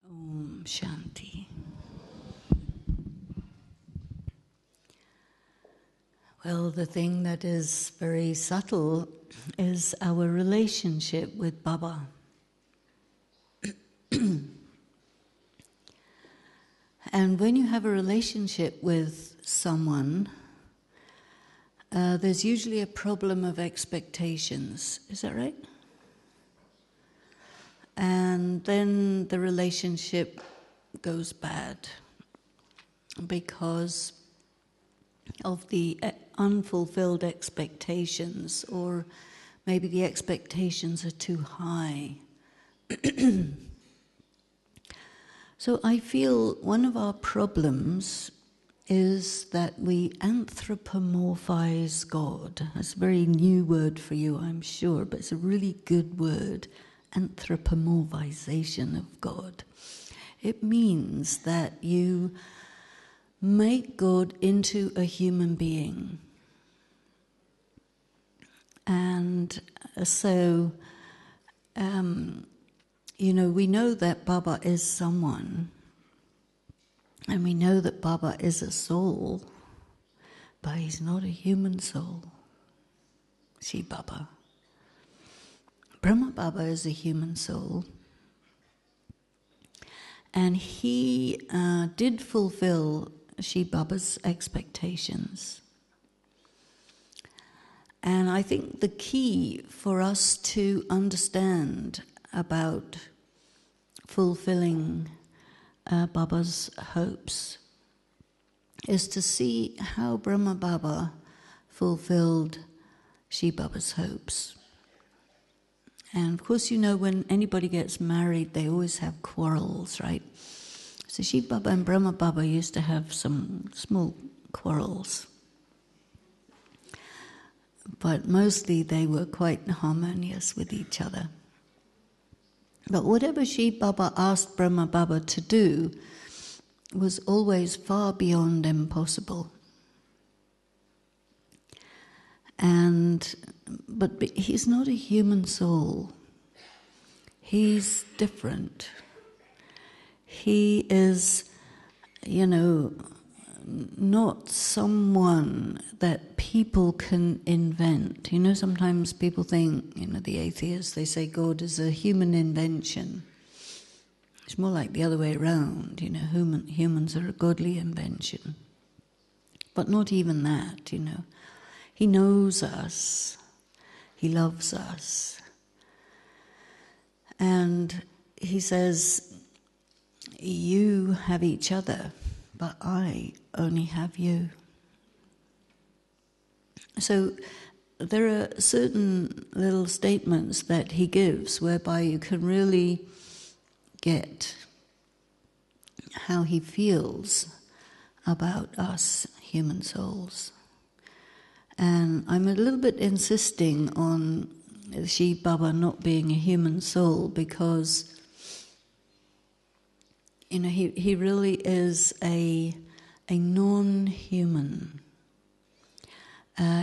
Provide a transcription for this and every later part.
Om Shanti. Well, the thing that is very subtle is our relationship with Baba. And when you have a relationship with someone, there's usually a problem of expectations. Is that right? And then the relationship goes bad because of the unfulfilled expectations, or maybe the expectations are too high. So I feel one of our problems is that we anthropomorphize God. That's a very new word for you, I'm sure, but it's a really good word. Anthropomorphization of God. It means that you make God into a human being. And so, we know that Baba is someone, and we know that Baba is a soul, but he's not a human soul. Shiv Baba. Brahma Baba is a human soul, and he did fulfill Shiv Baba's expectations. And I think the key for us to understand about fulfilling Baba's hopes is to see how Brahma Baba fulfilled Shiv Baba's hopes. And of course, when anybody gets married, they always have quarrels, right? So Shiv Baba and Brahma Baba used to have some small quarrels. But mostly they were quite harmonious with each other. But whatever Shiv Baba asked Brahma Baba to do was always far beyond impossible. But he's not a human soul. He's different. He is, not someone that people can invent. Sometimes people think, the atheists, they say God is a human invention. It's more like the other way around, humans are a godly invention. But not even that, He knows us. He loves us. And he says, you have each other, but I only have you. So there are certain little statements that he gives whereby you can really get how he feels about us human souls. And I'm a little bit insisting on Shiv Baba not being a human soul because he really is a non-human.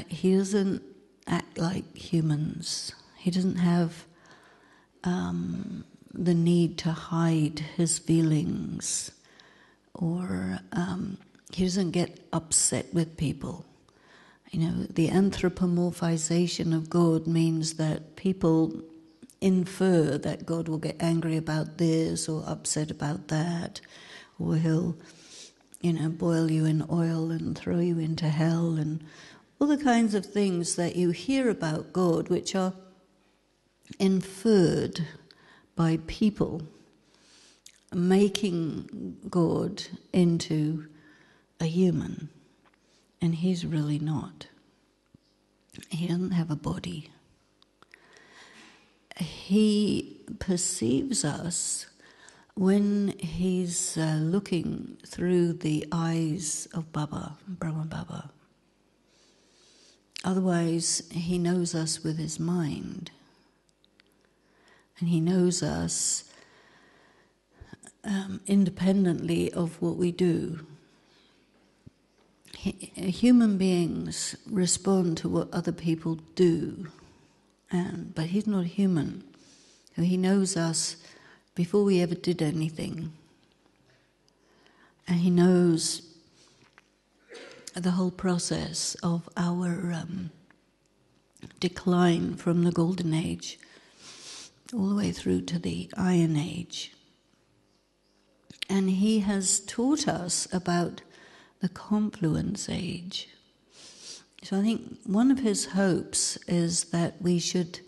He doesn't act like humans. He doesn't have the need to hide his feelings, or he doesn't get upset with people. The anthropomorphization of God means that people infer that God will get angry about this or upset about that, or he'll, boil you in oil and throw you into hell, and all the kinds of things that you hear about God which are inferred by people making God into a human. And he's really not. He doesn't have a body. He perceives us when he's looking through the eyes of Baba, Brahma Baba. Otherwise, he knows us with his mind. And he knows us independently of what we do. Human beings respond to what other people do, but he's not human. He knows us before we ever did anything. And he knows the whole process of our decline from the Golden Age all the way through to the Iron Age. And he has taught us about the Confluence Age. So I think one of his hopes is that we should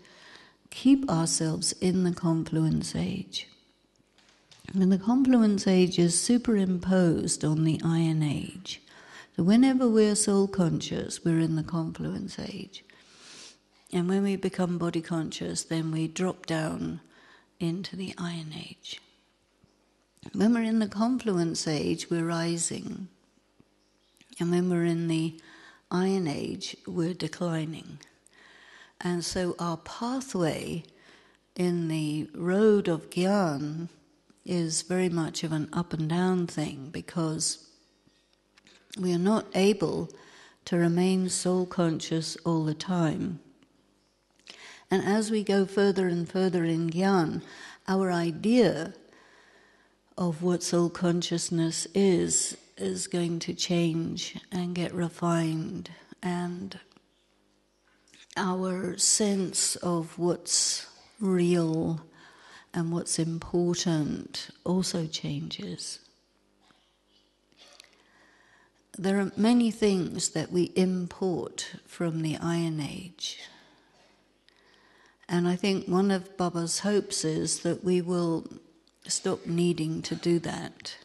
keep ourselves in the Confluence Age. And the Confluence Age is superimposed on the Iron Age. So whenever we're soul conscious, we're in the Confluence Age. And when we become body conscious, then we drop down into the Iron Age. When we're in the Confluence Age, we're rising. And when we're in the Iron Age, we're declining. And so our pathway in the road of Gyan is very much of an up and down thing, because we are not able to remain soul conscious all the time. And as we go further and further in Gyan, our idea of what soul consciousness is going to change and get refined, and our sense of what's real and what's important also changes. There are many things that we import from the Iron Age. And I think one of Baba's hopes is that we will stop needing to do that.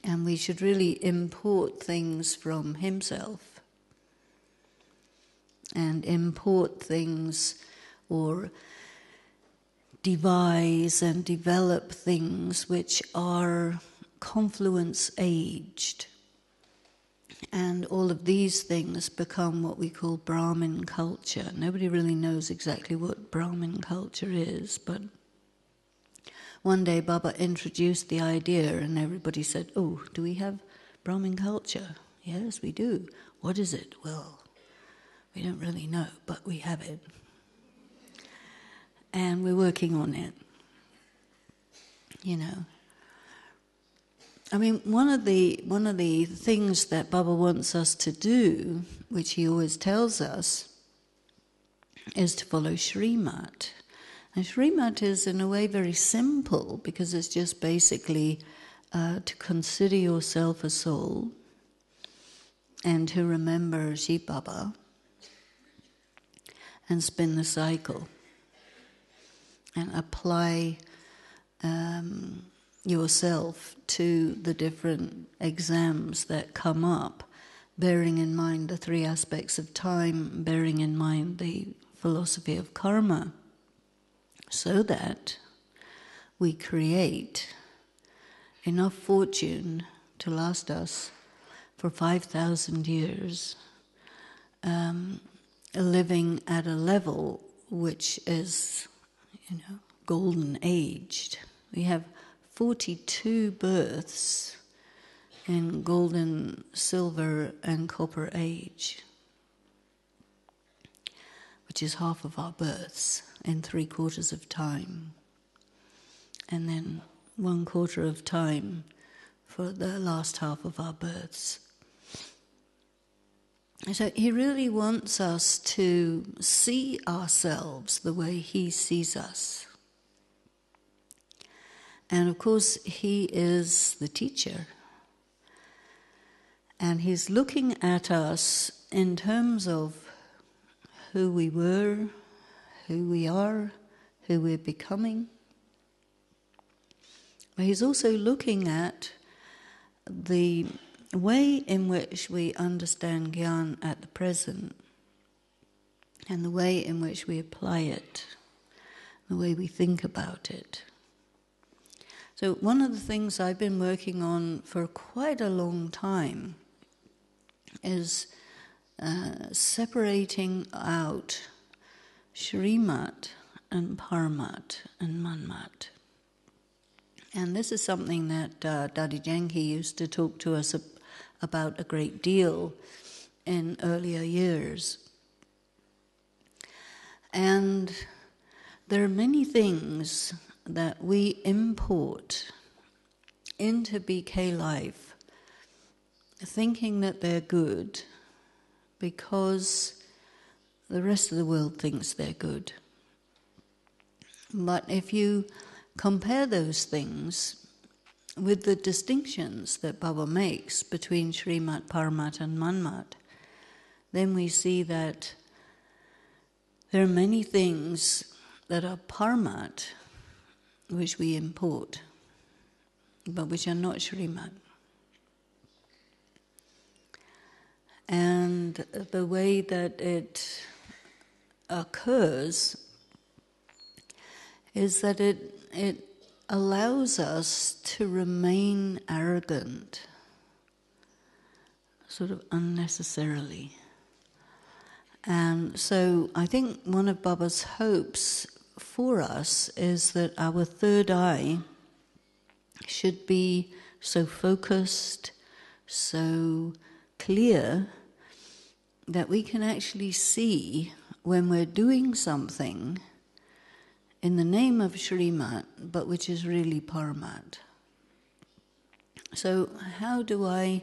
And we should really import things from himself. And import things or devise and develop things which are confluence aged. And all of these things become what we call Brahmin culture. Nobody really knows exactly what Brahmin culture is, but one day Baba introduced the idea and everybody said, "Oh, do we have Brahmin culture?" "Yes, we do." "What is it?" "Well, we don't really know, but we have it. And we're working on it." You know. I mean, one of the things that Baba wants us to do, which he always tells us, is to follow Srimat. And Srimat is in a way very simple, because it's just basically to consider yourself a soul and to remember Shiv Baba and spin the cycle and apply yourself to the different exams that come up, bearing in mind the three aspects of time, bearing in mind the philosophy of karma, so that we create enough fortune to last us for 5,000 years, living at a level which is, golden aged. We have 42 births in golden, silver and copper age, which is half of our births in 3/4 of time, and then 1/4 of time for the last half of our births. So he really wants us to see ourselves the way he sees us. And of course, he is the teacher. And he's looking at us in terms of who we were, who we are, who we're becoming. But he's also looking at the way in which we understand Gyan at the present, and the way in which we apply it, the way we think about it. So one of the things I've been working on for quite a long time is separating out Shrimat and Parmat and Manmat. And this is something that Daddy Janki used to talk to us about a great deal in earlier years. And there are many things that we import into BK life thinking that they're good because the rest of the world thinks they're good. But if you compare those things with the distinctions that Baba makes between Srimat, Paramat and Manmat, then we see that there are many things that are Paramat which we import, but which are not Srimat. And the way that it occurs is that it allows us to remain arrogant, sort of unnecessarily. And so I think one of Baba's hopes for us is that our third eye should be so focused, so clear, that we can actually see when we're doing something in the name of Srimat, but which is really Paramat. So how do I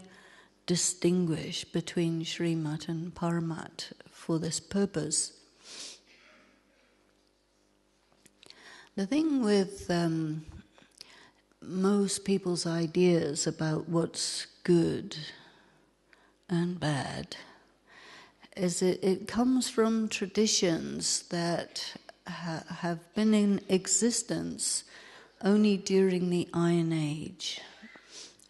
distinguish between Srimat and Paramat for this purpose? The thing with most people's ideas about what's good and bad is it comes from traditions that have been in existence only during the Iron Age,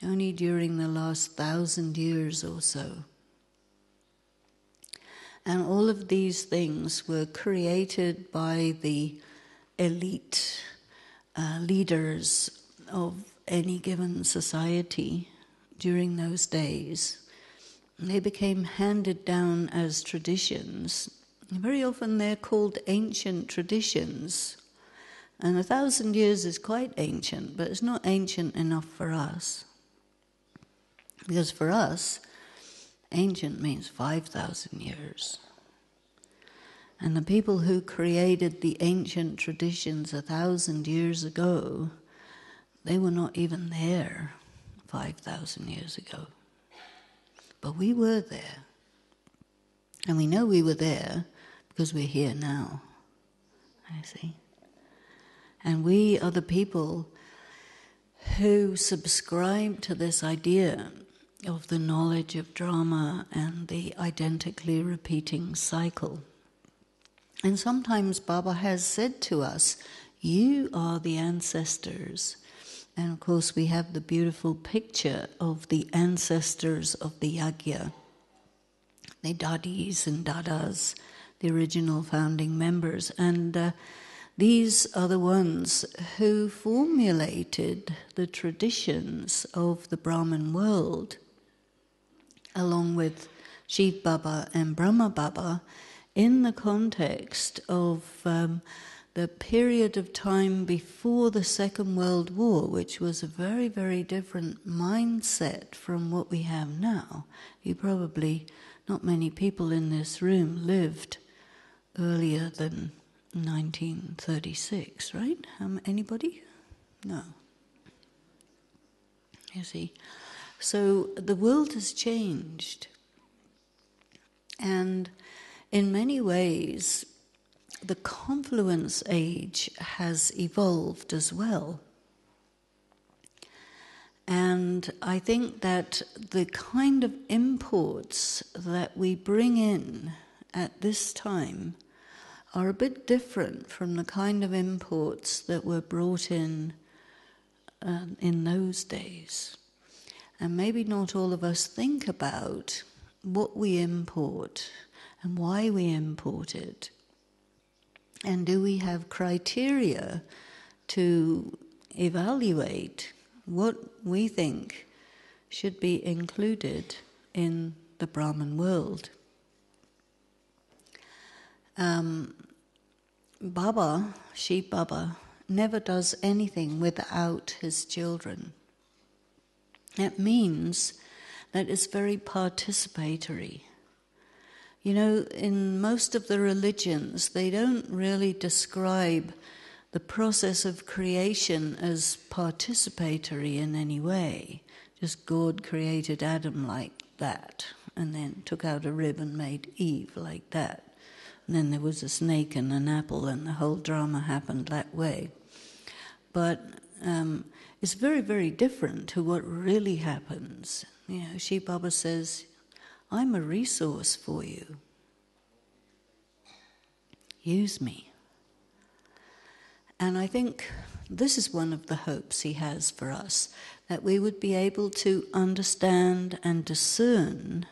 only during the last 1,000 years or so. And all of these things were created by the elite leaders of any given society during those days. They became handed down as traditions. Very often they're called ancient traditions. And 1,000 years is quite ancient, but it's not ancient enough for us. Because for us, ancient means 5,000 years. And the people who created the ancient traditions 1,000 years ago, they were not even there 5,000 years ago. But we were there. And we know we were there because we're here now. I see. And we are the people who subscribe to this idea of the knowledge of drama and the identically repeating cycle. And sometimes Baba has said to us, you are the ancestors. And of course we have the beautiful picture of the ancestors of the yagya, the dadis and dadas, the original founding members. And these are the ones who formulated the traditions of the Brahmin world, along with Shiv Baba and Brahma Baba, in the context of the period of time before the Second World War, which was a very, very different mindset from what we have now. You probably, not many people in this room lived earlier than 1936, right? Anybody? No. You see. So the world has changed. And in many ways, the confluence age has evolved as well. And I think that the kind of imports that we bring in at this time are a bit different from the kind of imports that were brought in those days. And maybe not all of us think about what we import and why we import it. And do we have criteria to evaluate what we think should be included in the Brahman world? Baba, Shiv Baba, never does anything without his children. It means that it's very participatory. You know, in most of the religions, they don't really describe the process of creation as participatory in any way. Just God created Adam like that, and then took out a rib and made Eve like that. And then there was a snake and an apple, and the whole drama happened that way. But it's very, very different to what really happens. You know, Shiv Baba says, I'm a resource for you. Use me. And I think this is one of the hopes he has for us, that we would be able to understand and discern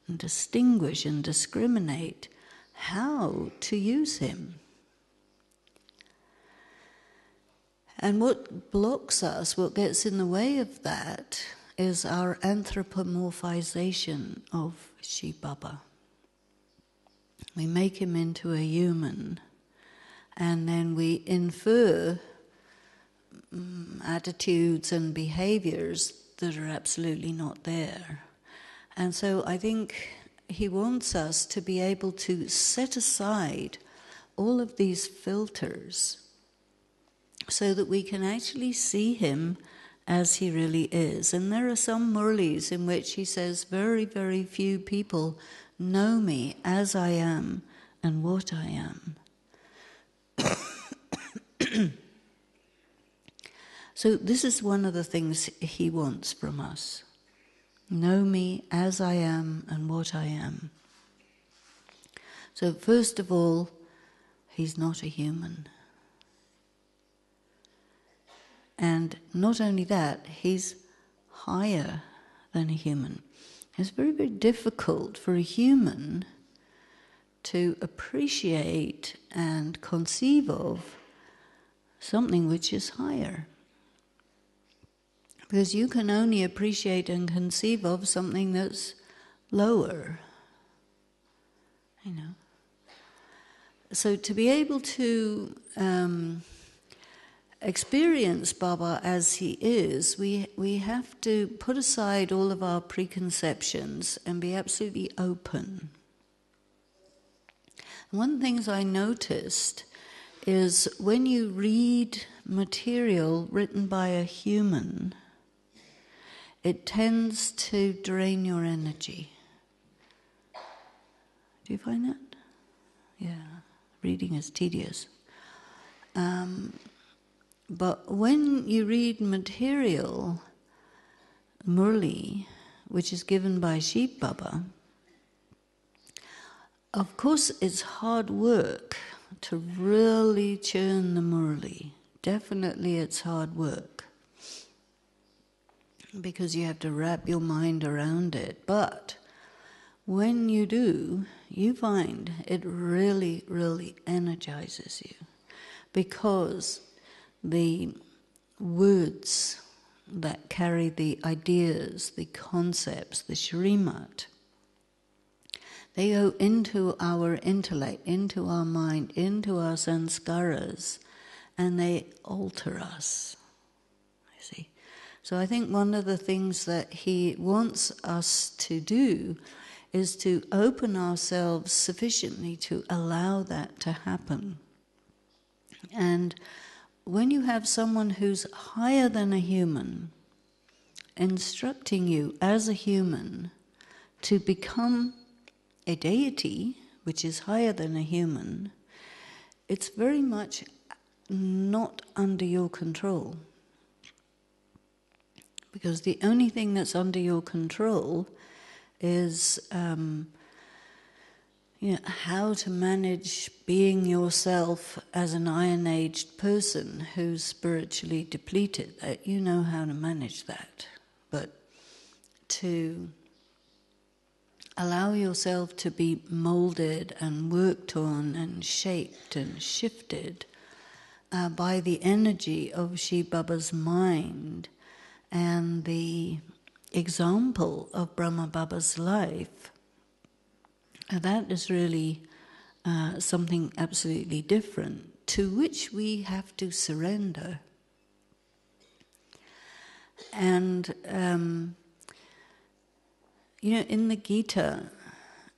and distinguish and discriminate how to use him. And what blocks us, what gets in the way of that, is our anthropomorphization of Shiv Baba. We make him into a human, and then we infer attitudes and behaviors that are absolutely not there. And so I think he wants us to be able to set aside all of these filters so that we can actually see him as he really is. And there are some Murlis in which he says, very, very few people know me as I am and what I am. So this is one of the things he wants from us. Know me as I am and what I am. So first of all, he's not a human. And not only that, he's higher than a human. It's very, very difficult for a human to appreciate and conceive of something which is higher. Because you can only appreciate and conceive of something that's lower. You know. So to be able to experience Baba as he is, we have to put aside all of our preconceptions and be absolutely open. One of the things I noticed is when you read material written by a human, it tends to drain your energy. Do you find that? Yeah, reading is tedious. But when you read material, Murli, which is given by Shiv Baba, of course it's hard work to really churn the Murli. Definitely it's hard work, because you have to wrap your mind around it. But when you do, you find it really, really energizes you, because the words that carry the ideas, the concepts, the Shrimat, they go into our intellect, into our mind, into our sanskaras, and they alter us, you see. So I think one of the things that he wants us to do is to open ourselves sufficiently to allow that to happen. And when you have someone who's higher than a human instructing you as a human to become a deity, which is higher than a human, it's very much not under your control. Because the only thing that's under your control is how to manage being yourself as an iron-aged person who's spiritually depleted. You know how to manage that. But to allow yourself to be molded and worked on and shaped and shifted by the energy of Shiv Baba's mind and the example of Brahma Baba's life, that is really something absolutely different, to which we have to surrender. And in the Gita,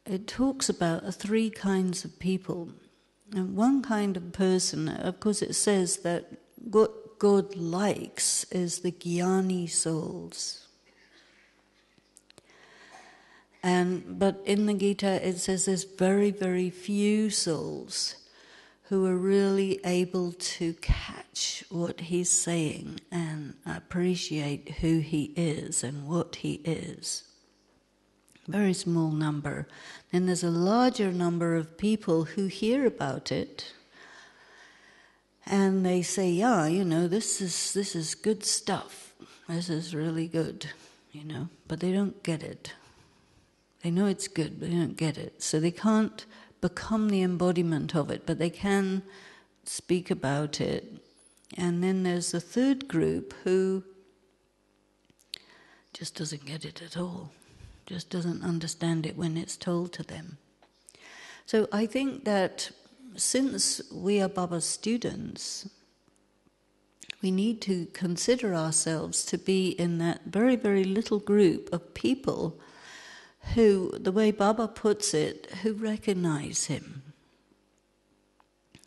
it talks about three kinds of people. And one kind of person, of course it says that what God likes is the jnani souls. But in the Gita it says there's very, very few souls who are really able to catch what he's saying and appreciate who he is and what he is. Very small number. Then there's a larger number of people who hear about it and they say, yeah, this is good stuff. This is really good, but they don't get it. They know it's good, but they don't get it. So they can't become the embodiment of it, but they can speak about it. And then there's the third group who just doesn't get it at all, just doesn't understand it when it's told to them. So I think that since we are Baba's students, we need to consider ourselves to be in that very, very little group of people who, the way Baba puts it, who recognize him.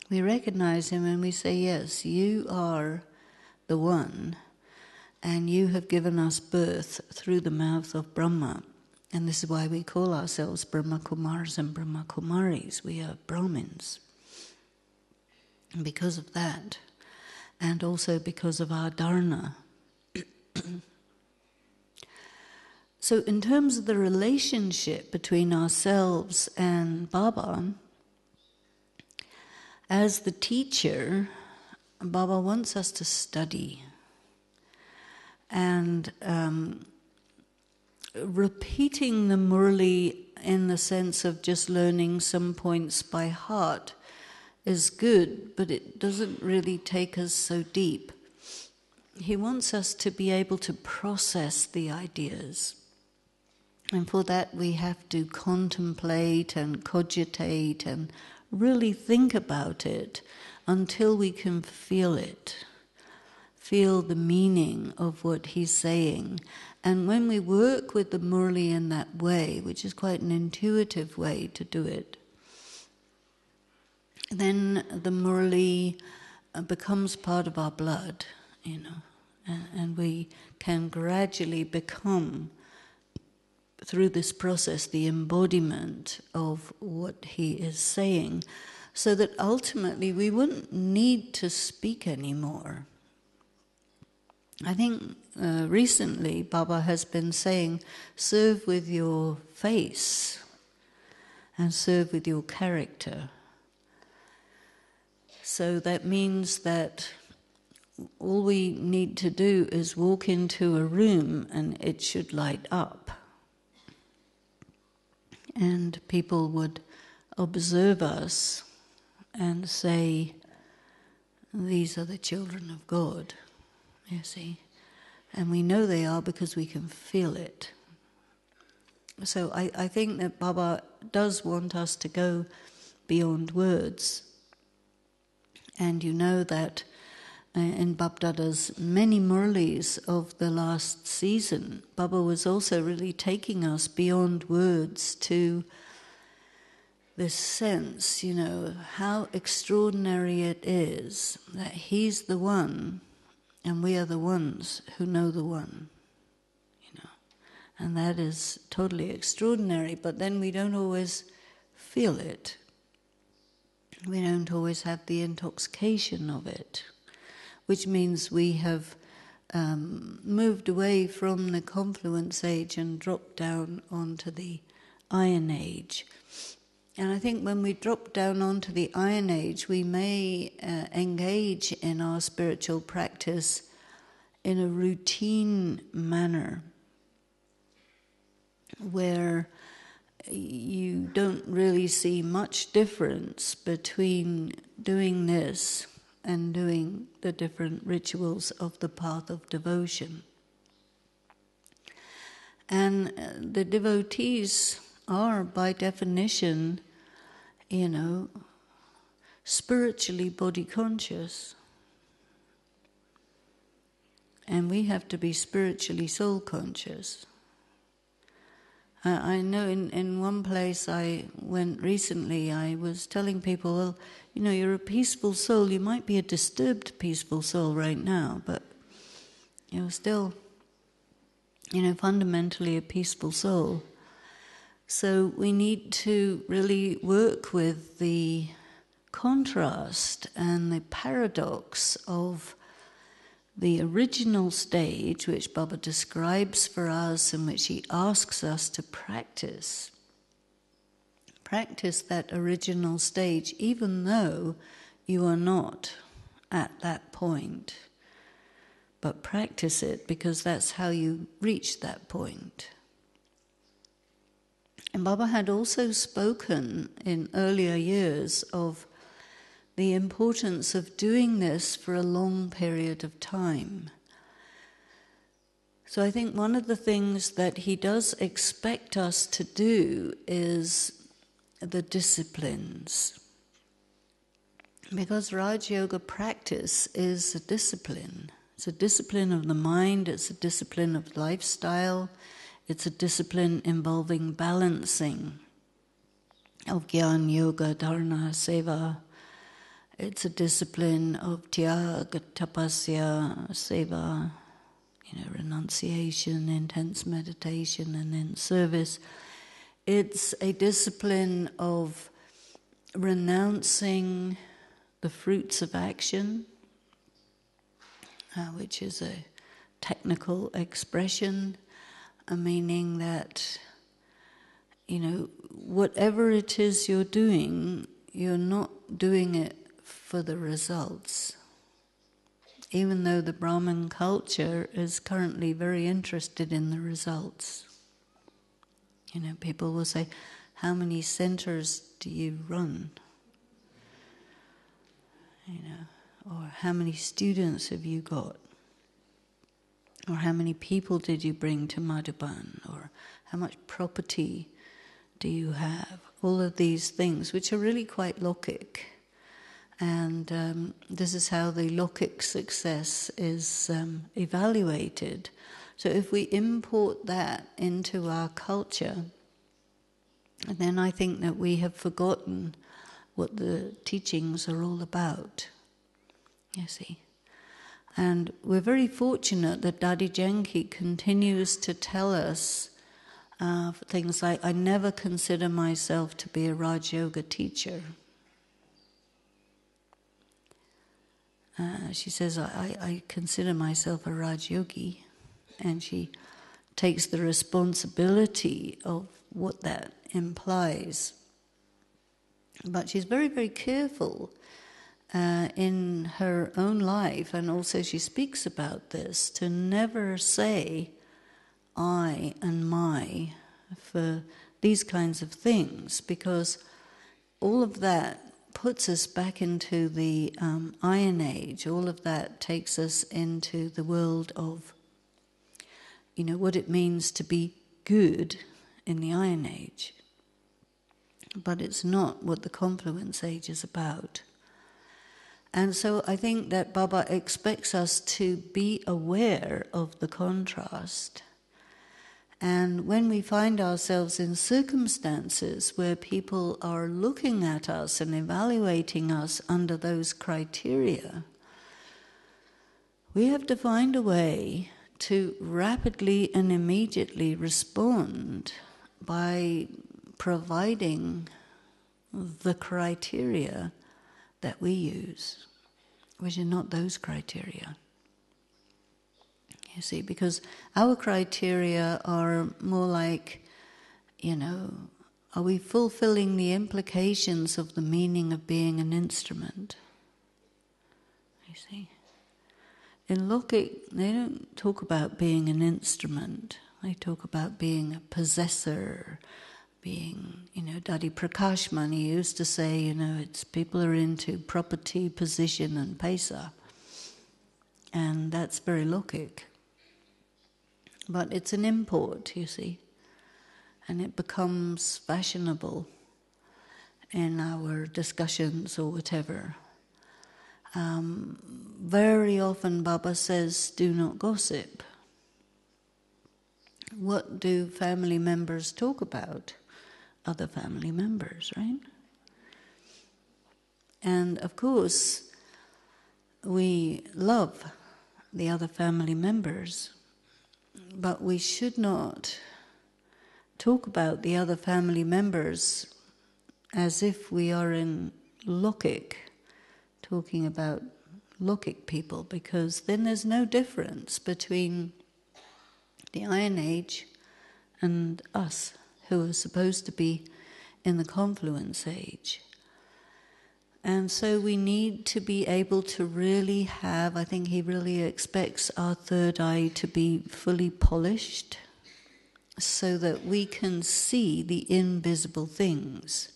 We recognize him and we say, yes, you are the one, and you have given us birth through the mouth of Brahma. And this is why we call ourselves Brahma Kumars and Brahma Kumaris. We are Brahmins. And because of that, and also because of our dharna. So in terms of the relationship between ourselves and Baba, as the teacher, Baba wants us to study. And repeating the Murli in the sense of just learning some points by heart is good, but it doesn't really take us so deep. He wants us to be able to process the ideas. And for that we have to contemplate and cogitate and really think about it until we can feel it, feel the meaning of what he's saying. And when we work with the Murli in that way, which is quite an intuitive way to do it, then the Murli becomes part of our blood, and we can gradually become, through this process, the embodiment of what he is saying, so that ultimately we wouldn't need to speak anymore. I think recently Baba has been saying, serve with your face and serve with your character. So that means that all we need to do is walk into a room and it should light up. And people would observe us and say, these are the children of God, you see. And we know they are because we can feel it. So I think that Baba does want us to go beyond words. And you know that in Bapdada's many Murlis of the last season, Baba was also really taking us beyond words to this sense, how extraordinary it is that he's the one and we are the ones who know the one, And that is totally extraordinary, but then we don't always feel it. We don't always have the intoxication of it, which means we have moved away from the confluence age and dropped down onto the iron age. And I think when we drop down onto the iron age, we may engage in our spiritual practice in a routine manner, where you don't really see much difference between doing this and doing the different rituals of the path of devotion. And the devotees are, by definition, spiritually body conscious. And we have to be spiritually soul conscious. I know in one place I went recently, I was telling people, well, you're a peaceful soul. You might be a disturbed peaceful soul right now, but you're still, fundamentally a peaceful soul. So we need to really work with the contrast and the paradox of the original stage, which Baba describes for us and which he asks us to practice. Practice that original stage, even though you are not at that point. But practice it, because that's how you reach that point. And Baba had also spoken in earlier years of the importance of doing this for a long period of time. So I think one of the things that he does expect us to do is the disciplines. Because Raj Yoga practice is a discipline. It's a discipline of the mind, it's a discipline of lifestyle, it's a discipline involving balancing of Gyan, Yoga, Dharana, Seva. It's a discipline of Tyaga, Tapasya, Seva, renunciation, intense meditation, and then service. It's a discipline of renouncing the fruits of action, which is a technical expression, meaning that, whatever it is you're doing, you're not doing it for the results. Even though the Brahmin culture is currently very interested in the results. People will say, how many centers do you run? Or how many students have you got? Or how many people did you bring to Madhuban? Or how much property do you have? All of these things, which are really quite Lokik. And this is how the Lokik success is evaluated. So if we import that into our culture, then I think that we have forgotten what the teachings are all about, you see. And we're very fortunate that Dadi Janki continues to tell us things like, I never consider myself to be a Raj Yoga teacher. She says, I consider myself a Raj Yogi, and she takes the responsibility of what that implies. But she's very, very careful in her own life, and also she speaks about this, to never say I and my for these kinds of things, because all of that puts us back into the Iron Age. All of that takes us into the world of, what it means to be good in the Iron Age. But it's not what the Confluence Age is about. And so I think that Baba expects us to be aware of the contrast. And when we find ourselves in circumstances where people are looking at us and evaluating us under those criteria, we have to find a way to rapidly and immediately respond by providing the criteria that we use, which are not those criteria. You see, because our criteria are more like, are we fulfilling the implications of the meaning of being an instrument? You see. In Lokik, they don't talk about being an instrument. They talk about being a possessor, being, Dadi Prakashman, he used to say, it's people are into property, position and paisa. And that's very Lokik. But it's an import, you see, and it becomes fashionable in our discussions or whatever. Very often Baba says, do not gossip. what do family members talk about? Other family members, right? And of course, we love the other family members, but we should not talk about the other family members as if we are in Lokik, talking about Lokik people, because then there's no difference between the Iron Age and us, who are supposed to be in the Confluence Age. And so we need to be able to really have, I think he really expects our third eye to be fully polished so that we can see the invisible things.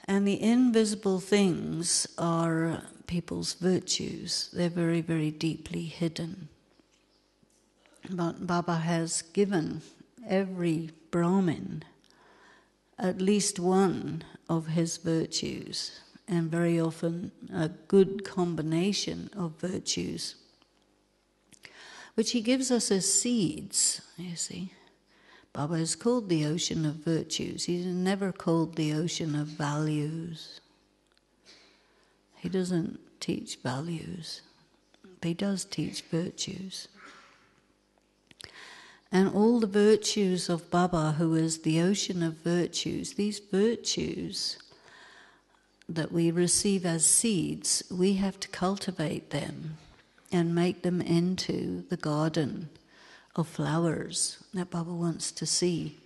And the invisible things are people's virtues. They're very, very deeply hidden. But Baba has given every Brahmin at least one of his virtues, and very often a good combination of virtues, which he gives us as seeds, you see. Baba is called the ocean of virtues. He's never called the ocean of values. He doesn't teach values, but he does teach virtues. And all the virtues of Baba, who is the ocean of virtues, these virtues that we receive as seeds, we have to cultivate them and make them into the garden of flowers that Baba wants to see.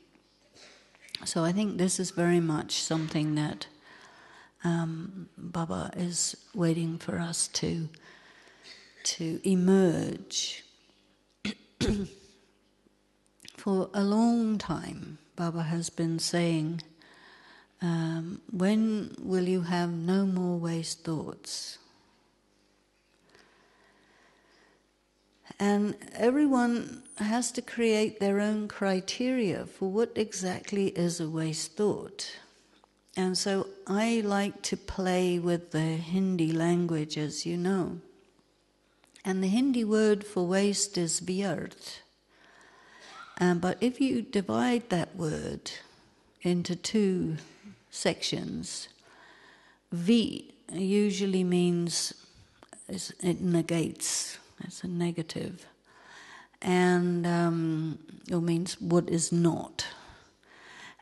So I think this is very much something that Baba is waiting for us to emerge. For a long time, Baba has been saying, when will you have no more waste thoughts? And everyone has to create their own criteria for what exactly is a waste thought. And so I like to play with the Hindi language, as you know. And the Hindi word for waste is vyarth. But if you divide that word into two sections, V usually means, it negates, it's a negative, and it means what is not.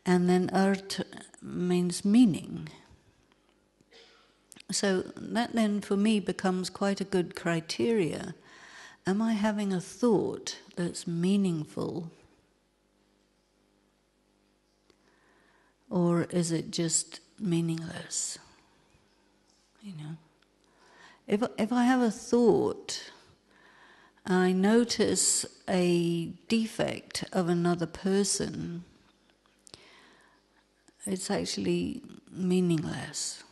And then Art means meaning. So that then for me becomes quite a good criteria. Am I having a thought that's meaningful? Or is it just meaningless? You know, if I have a thought, I notice a defect of another person, it's actually meaningless,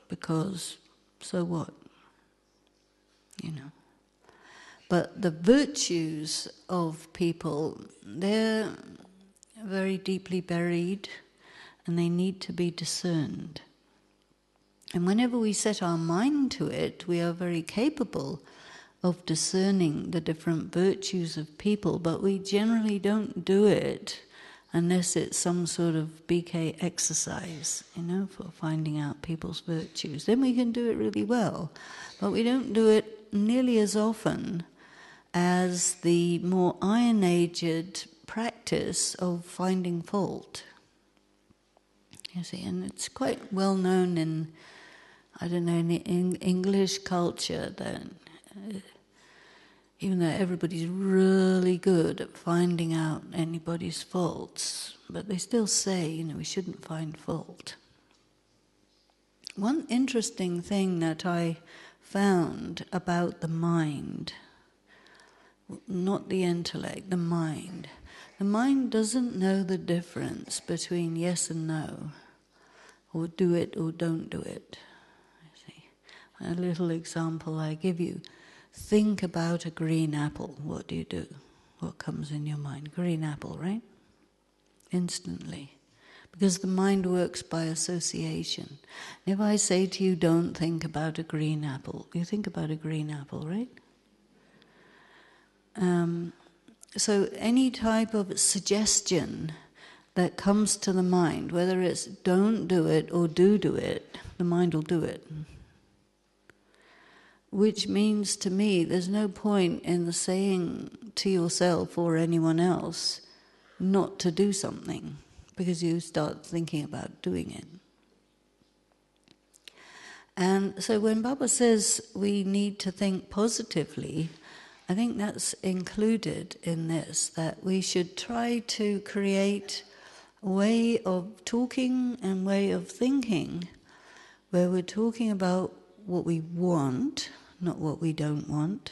because so what? You know. But the virtues of people, they're very deeply buried, and they need to be discerned. And whenever we set our mind to it, we are very capable of discerning the different virtues of people, but we generally don't do it unless it's some sort of BK exercise, you know, for finding out people's virtues. Then we can do it really well, but we don't do it nearly as often as the more iron-aged practice of finding fault. You see, and it's quite well known in, I don't know, in English culture that even though everybody's really good at finding out anybody's faults, but they still say, you know, we shouldn't find fault. One interesting thing that I found about the mind, not the intellect, the mind doesn't know the difference between yes and no, or do it or don't do it. You see, a little example I give you. Think about a green apple. What do you do? What comes in your mind? Green apple, right? Instantly. Because the mind works by association. If I say to you, don't think about a green apple, you think about a green apple, right? So any type of suggestion that comes to the mind, whether it's don't do it or do it, the mind will do it. Which means to me there's no point in saying to yourself or anyone else not to do something, because you start thinking about doing it. And so when Baba says we need to think positively, I think that's included in this, that we should try to create a way of talking and way of thinking where we're talking about what we want, not what we don't want,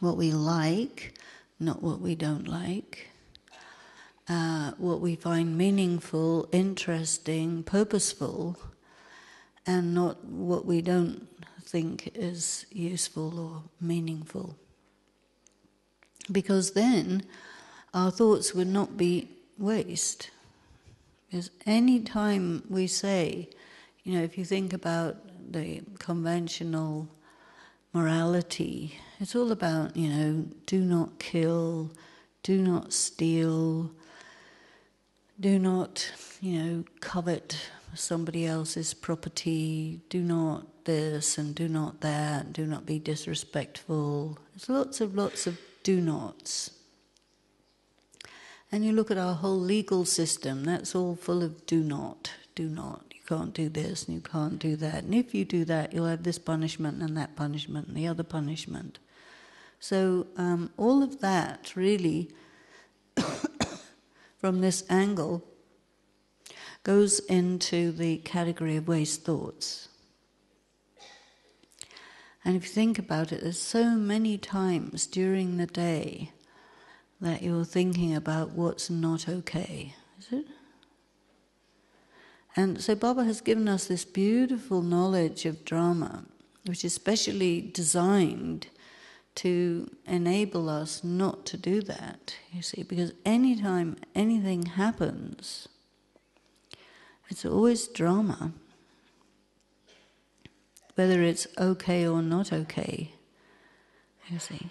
what we like, not what we don't like, what we find meaningful, interesting, purposeful, and not what we don't think is useful or meaningful. Because then our thoughts would not be waste. Because any time we say, if you think about the conventional morality, it's all about, do not kill, do not steal, do not, covet somebody else's property, do not this and do not that, do not be disrespectful. There's lots of do nots. And you look at our whole legal system, that's all full of do not. You can't do this and you can't do that. And if you do that, you'll have this punishment and that punishment and the other punishment. So all of that really, from this angle, goes into the category of waste thoughts. And if you think about it, there's so many times during the day that you're thinking about what's not okay, is it? And so Baba has given us this beautiful knowledge of drama, which is specially designed to enable us not to do that, you see, because anytime anything happens, it's always drama, whether it's okay or not okay, you see.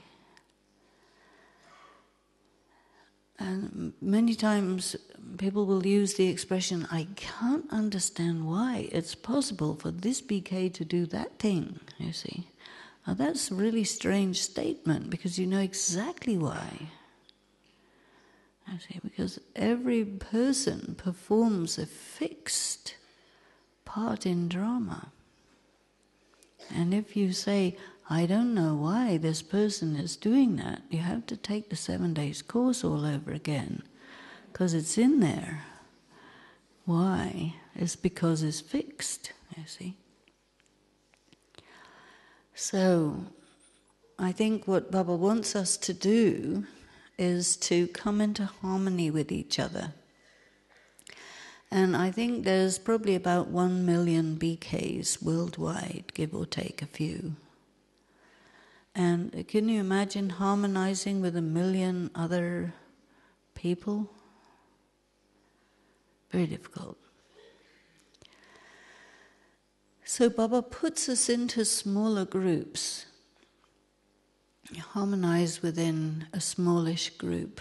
And many times people will use the expression, I can't understand why it's possible for this BK to do that thing, you see. Now that's a really strange statement, because you know exactly why. You see, because every person performs a fixed part in drama. And if you say, I don't know why this person is doing that, you have to take the 7 days course all over again, because it's in there. Why? It's because it's fixed, you see. So, I think what Baba wants us to do is to come into harmony with each other. And I think there's probably about 1 million BKs worldwide, give or take a few. And can you imagine harmonizing with 1 million other people? Very difficult. So Baba puts us into smaller groups, harmonize within a smallish group.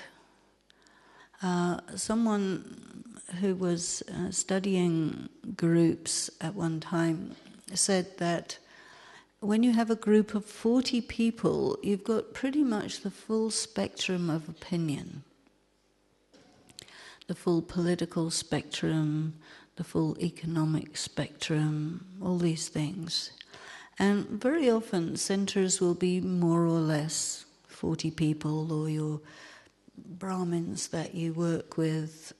Someone who was studying groups at one time said that when you have a group of 40 people, you've got pretty much the full spectrum of opinion. The full political spectrum, the full economic spectrum, all these things. And very often centers will be more or less 40 people, or your Brahmins that you work with,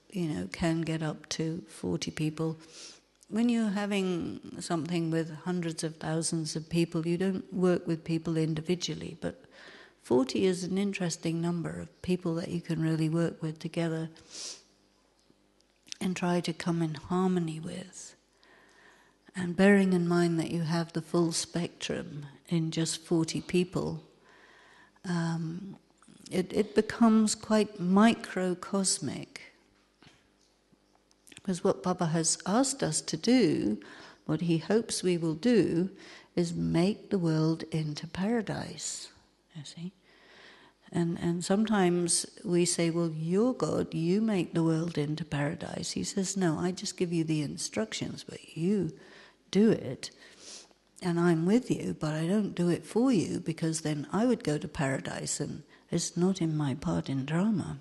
can get up to 40 people. When you're having something with hundreds of thousands of people, you don't work with people individually, but 40 is an interesting number of people that you can really work with together and try to come in harmony with. And bearing in mind that you have the full spectrum in just 40 people, it becomes quite microcosmic. Because what Baba has asked us to do, what he hopes we will do, is make the world into paradise, you see. And sometimes we say, well, you're God, you make the world into paradise. He says, no, I just give you the instructions, but you do it. And I'm with you, but I don't do it for you, because then I would go to paradise, and it's not in my part in drama.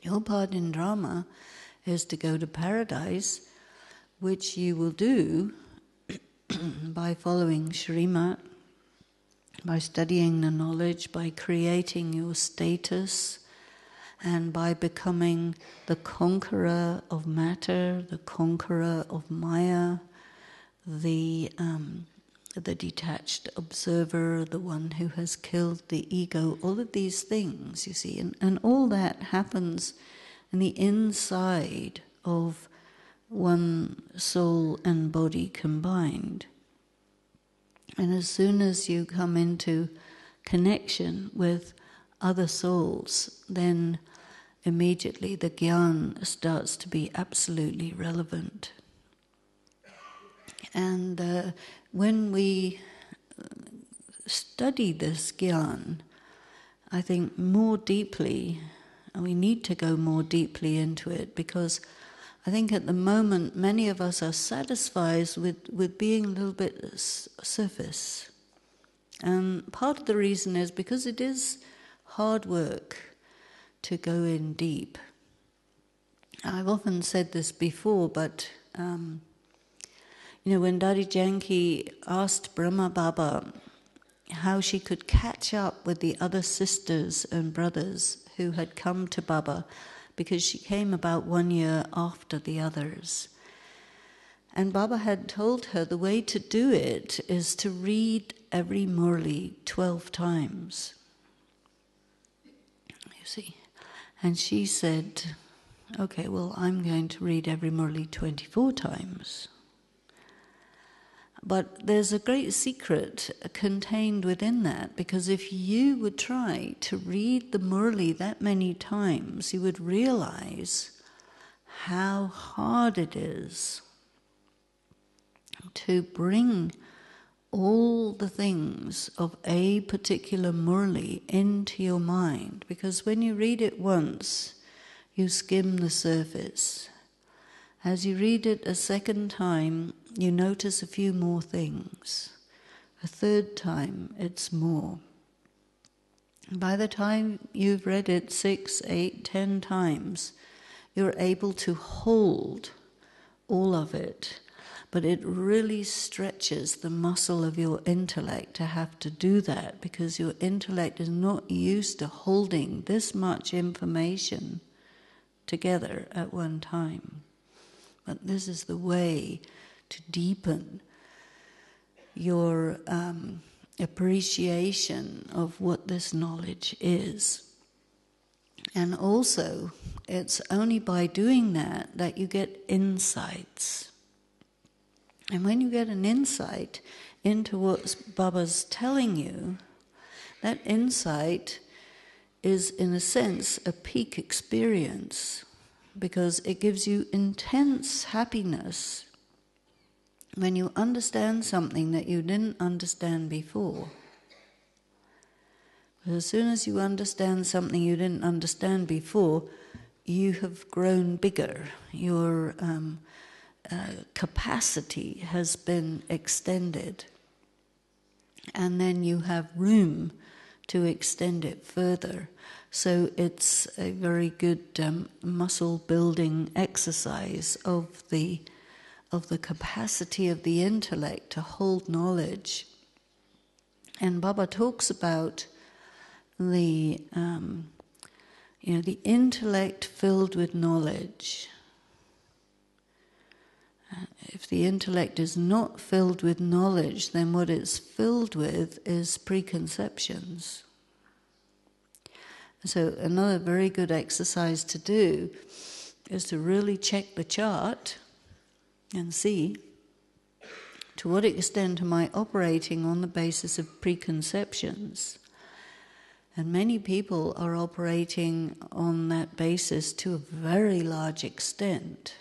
Your part in drama is to go to paradise, which you will do by following Srimad, by studying the knowledge, by creating your status, and by becoming the conqueror of matter, the conqueror of Maya, the detached observer, the one who has killed the ego, all of these things, you see, and all that happens in the inside of one soul and body combined. And as soon as you come into connection with other souls, then immediately the Gyan starts to be absolutely relevant. And when we study this Gyan, I think more deeply, and we need to go more deeply into it, because I think at the moment many of us are satisfied with being a little bit surface. And part of the reason is because it is hard work to go in deep. I've often said this before, but when Dadi Janki asked Brahma Baba how she could catch up with the other sisters and brothers who had come to Baba, because she came about 1 year after the others. And Baba had told her the way to do it is to read every Murli 12 times. You see. And she said, okay, well, I'm going to read every Murli 24 times. But there's a great secret contained within that, because if you would try to read the Murli that many times, you would realize how hard it is to bring all the things of a particular Murli into your mind. Because when you read it once, you skim the surface. As you read it a second time, you notice a few more things. A third time, it's more. By the time you've read it 6, 8, 10 times, you're able to hold all of it. But it really stretches the muscle of your intellect to have to do that, because your intellect is not used to holding this much information together at one time. But this is the way to deepen your appreciation of what this knowledge is. And also, it's only by doing that you get insights. And when you get an insight into what Baba's telling you, that insight is, in a sense, a peak experience, because it gives you intense happiness when you understand something that you didn't understand before. But as soon as you understand something you didn't understand before, you have grown bigger. Your capacity has been extended. And then you have room to extend it further. So it's a very good muscle-building exercise of the capacity of the intellect to hold knowledge. And Baba talks about the intellect filled with knowledge. If the intellect is not filled with knowledge, then what it's filled with is preconceptions. So another very good exercise to do is to really check the chart and see to what extent am I operating on the basis of preconceptions. And many people are operating on that basis to a very large extent.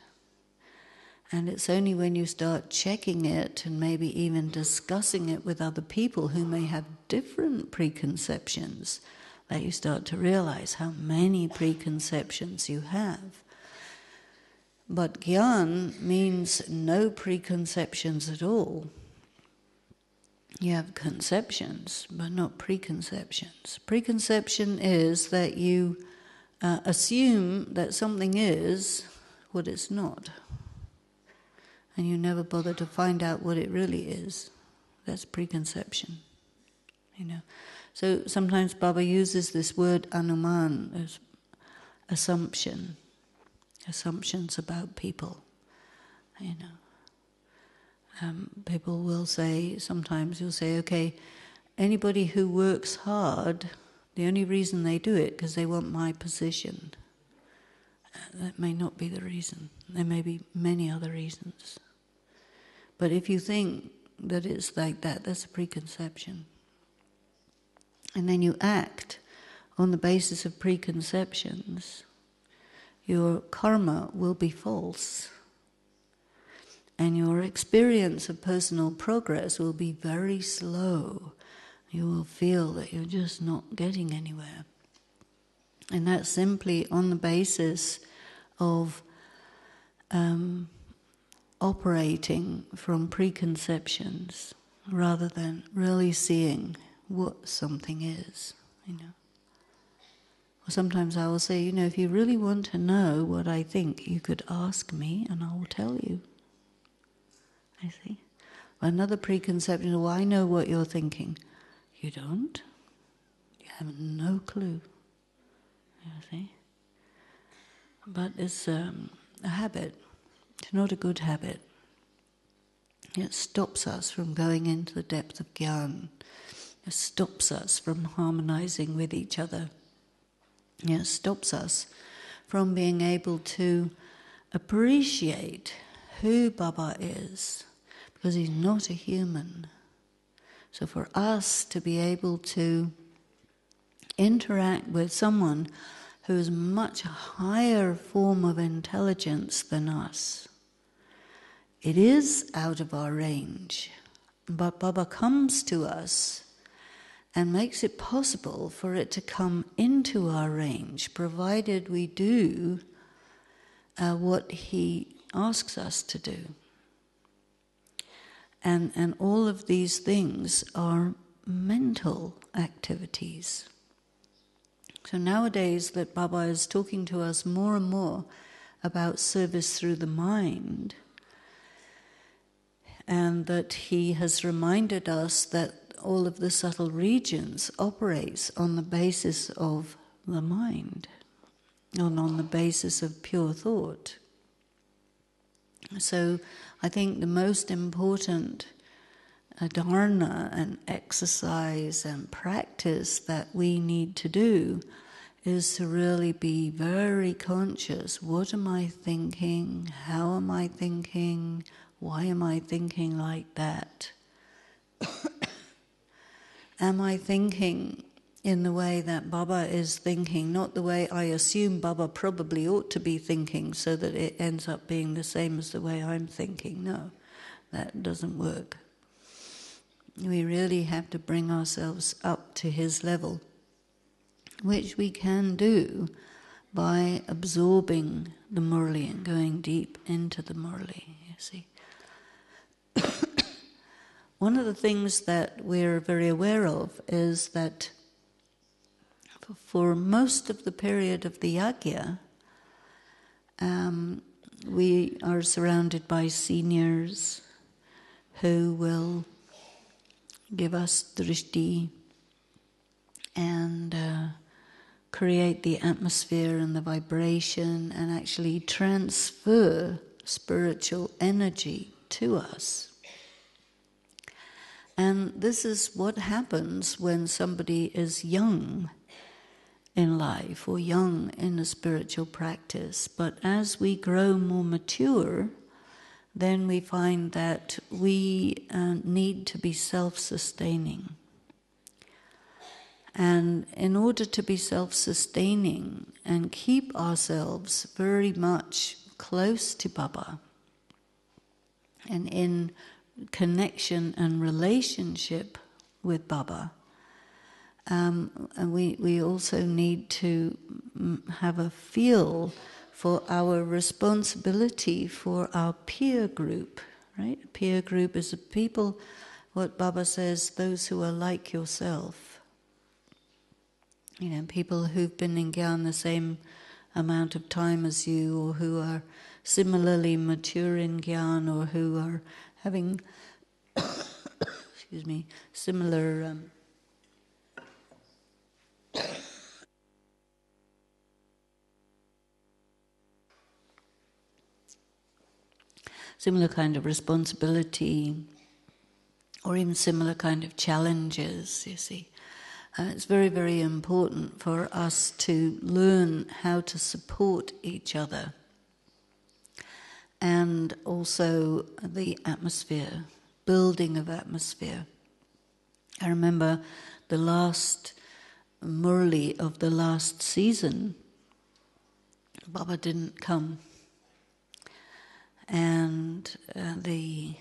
And it's only when you start checking it and maybe even discussing it with other people who may have different preconceptions that you start to realize how many preconceptions you have. But Gyan means no preconceptions at all. You have conceptions, but not preconceptions. Preconception is that you assume that something is what it's not. And you never bother to find out what it really is. That's preconception. So sometimes Baba uses this word anuman as assumptions about people. People will say, sometimes you'll say, okay, anybody who works hard, the only reason they do it because they want my position. That may not be the reason. There may be many other reasons. But if you think that it's like that, that's a preconception. And then you act on the basis of preconceptions, your karma will be false. And your experience of personal progress will be very slow. You will feel that you're just not getting anywhere. And that's simply on the basis of operating from preconceptions rather than really seeing what something is, Or sometimes I will say, if you really want to know what I think, you could ask me and I will tell you. I see. Another preconception, I know what you're thinking. You don't? You have no clue. You see? But it's a habit. It's not a good habit. It stops us from going into the depth of Gyan. It stops us from harmonizing with each other. It stops us from being able to appreciate who Baba is, because he's not a human. So for us to be able to interact with someone who is much higher form of intelligence than us, it is out of our range. But Baba comes to us and makes it possible for it to come into our range, provided we do what he asks us to do. And all of these things are mental activities. So nowadays that Baba is talking to us more and more about service through the mind, and that he has reminded us that all of the subtle regions operates on the basis of the mind, and on the basis of pure thought. So I think the most important dharana and exercise and practice that we need to do is to really be very conscious. What am I thinking? How am I thinking? Why am I thinking like that? Am I thinking in the way that Baba is thinking, not the way I assume Baba probably ought to be thinking, so that it ends up being the same as the way I'm thinking? No, that doesn't work. We really have to bring ourselves up to his level, which we can do by absorbing the Murli and going deep into the Murli, you see. One of the things that we're very aware of is that for most of the period of the yajna, we are surrounded by seniors who will give us drishti and create the atmosphere and the vibration and actually transfer spiritual energy to us. And this is what happens when somebody is young in life or young in a spiritual practice. But as we grow more mature, then we find that we need to be self-sustaining. And in order to be self-sustaining and keep ourselves very much close to Baba and in connection and relationship with Baba, And we also need to have a feel for our responsibility for our peer group, right? Peer group is a people, what Baba says, those who are like yourself. You know, people who've been in Gyan the same amount of time as you, or who are similarly mature in Gyan, or who are having, excuse me, similar similar kind of responsibility, or even similar kind of challenges, you see. It's very, very important for us to learn how to support each other. And also the atmosphere, building of atmosphere. I remember the last Murli of the last season, Baba didn't come. And the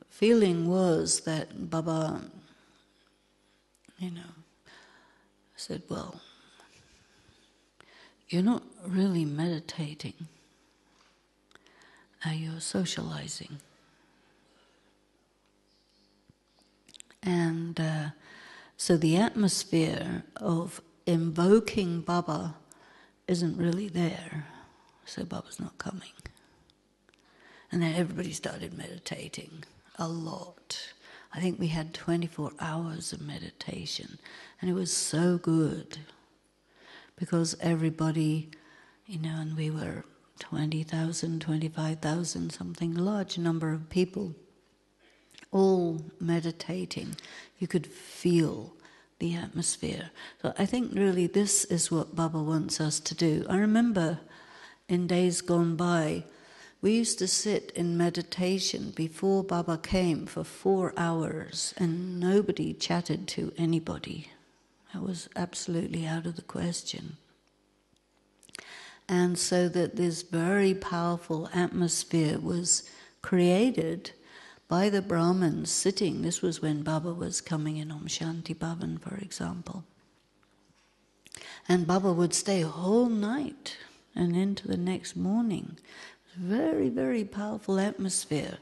feeling was that Baba, said, well, you're not really meditating, you're socializing. And so the atmosphere of invoking Baba isn't really there, so Baba's not coming. And then everybody started meditating a lot. I think we had 24 hours of meditation, and it was so good because everybody, and we were 20,000, 25,000, something, a large number of people, all meditating. You could feel the atmosphere. So I think really this is what Baba wants us to do. I remember in days gone by, we used to sit in meditation before Baba came for 4 hours, and nobody chatted to anybody. That was absolutely out of the question. And so that this very powerful atmosphere was created by the Brahmins sitting. This was when Baba was coming in Om Shanti Bhavan, for example. And Baba would stay a whole night and into the next morning. Very, very powerful atmosphere.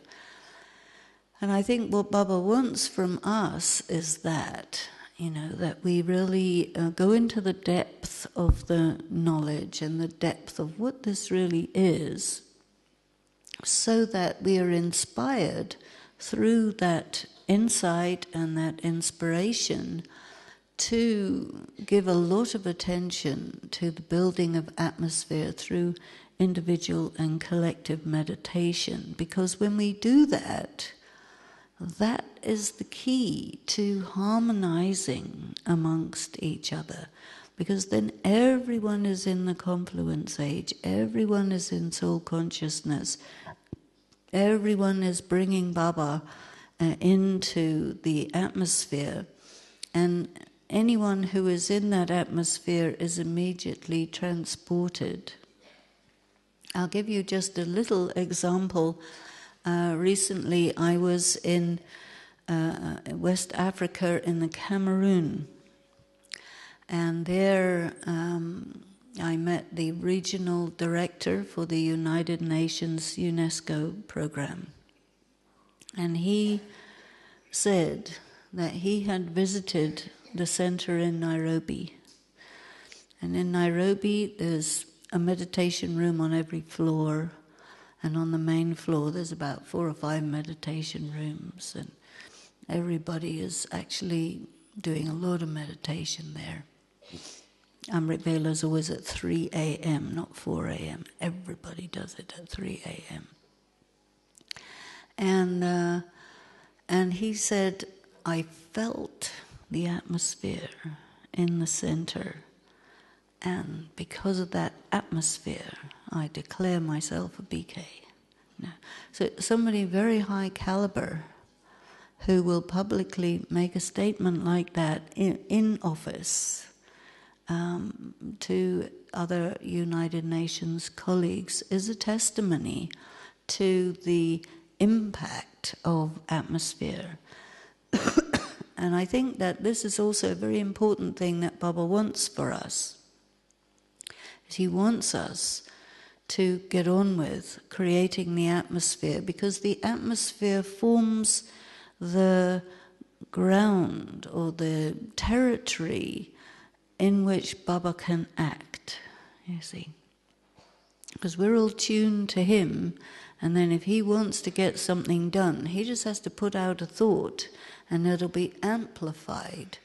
And I think what Baba wants from us is that, that we really go into the depth of the knowledge and the depth of what this really is, so that we are inspired through that insight and that inspiration to give a lot of attention to the building of atmosphere through individual and collective meditation. Because when we do that, that is the key to harmonizing amongst each other. Because then everyone is in the confluence age, everyone is in soul consciousness, everyone is bringing Baba into the atmosphere, and anyone who is in that atmosphere is immediately transported. I'll give you just a little example. Recently I was in West Africa in the Cameroon, and there I met the regional director for the United Nations UNESCO program. And he said that he had visited the center in Nairobi. And in Nairobi there's a meditation room on every floor, and on the main floor there's about 4 or 5 meditation rooms, and everybody is actually doing a lot of meditation there. Amrit Vela's always at 3 a.m., not 4 a.m. Everybody does it at 3 a.m. And he said, I felt the atmosphere in the center, and because of that atmosphere, I declare myself a BK. So somebody very high caliber who will publicly make a statement like that in office to other United Nations colleagues is a testimony to the impact of atmosphere. And I think that this is also a very important thing that Baba wants for us. He wants us to get on with creating the atmosphere, because the atmosphere forms the ground or the territory in which Baba can act, you see. Because we're all tuned to him, and then if he wants to get something done, he just has to put out a thought, and it'll be amplified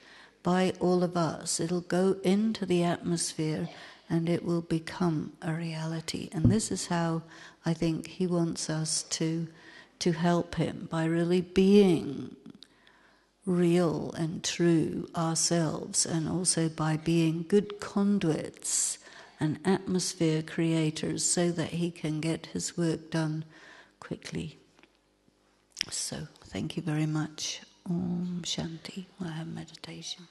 by all of us. It'll go into the atmosphere, and it will become a reality. And this is how I think he wants us to help him, by really being real and true ourselves, and also by being good conduits and atmosphere creators, so that he can get his work done quickly. So, thank you very much. Om Shanti. We'll have meditation.